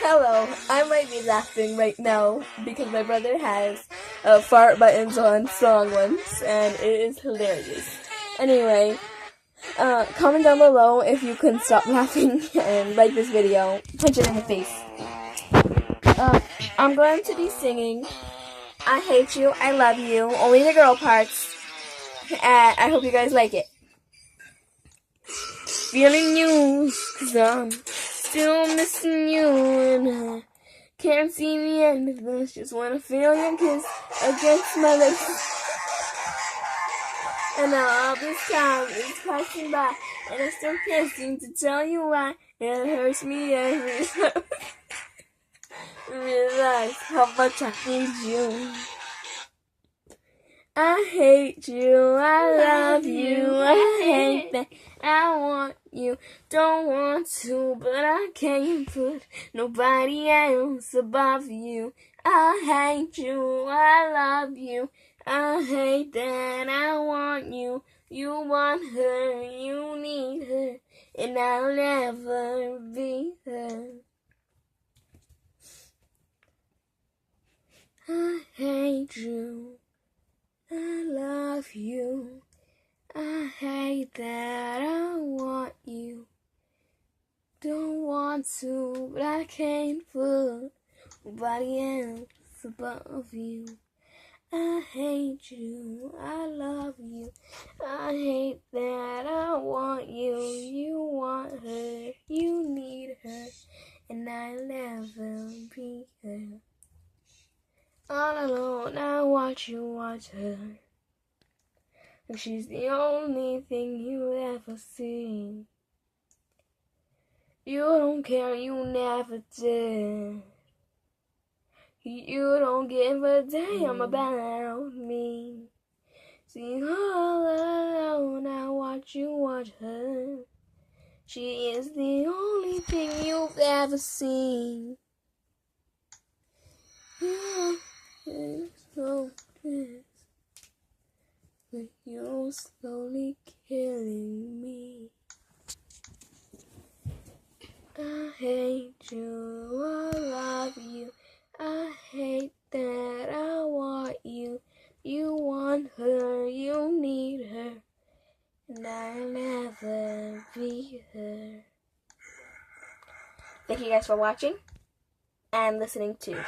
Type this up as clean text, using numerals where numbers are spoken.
Hello, I might be laughing right now because my brother has fart buttons on strong ones, and it is hilarious. Anyway, comment down below if you couldn't stop laughing and like this video. Punch it in the face. I'm going to be singing I Hate You, I Love You, only the girl parts, and I hope you guys like it. Feeling you, 'cause I'm still missing you, and I can't see the end of this. Just wanna feel your kiss against my lips. And now all this time is passing by, and I still can't seem to tell you why. It hurts me every time I realize how much I hate you. I hate you, I love you, I hate that I want you, don't want to, but I can't put nobody else above you. I hate you, I love you, I hate that I want you, you want her, you need her, and I'll never be her. I hate you, I love you, I hate that I want you, don't want to, but I can't put nobody else above you. I hate you, I love you, I hate that I want you, you want her, you need her, and I'll never be her. All alone, I watch you watch her. She's the only thing you ever see. You don't care, you never did. You don't give a damn about me. See, all alone, I watch you watch her. She is the only thing you've ever seen. You so this, but you're slowly killing me. I hate you, I love you, I hate that I want you, you want her, you need her, and I'll never be her. Thank you guys for watching and listening to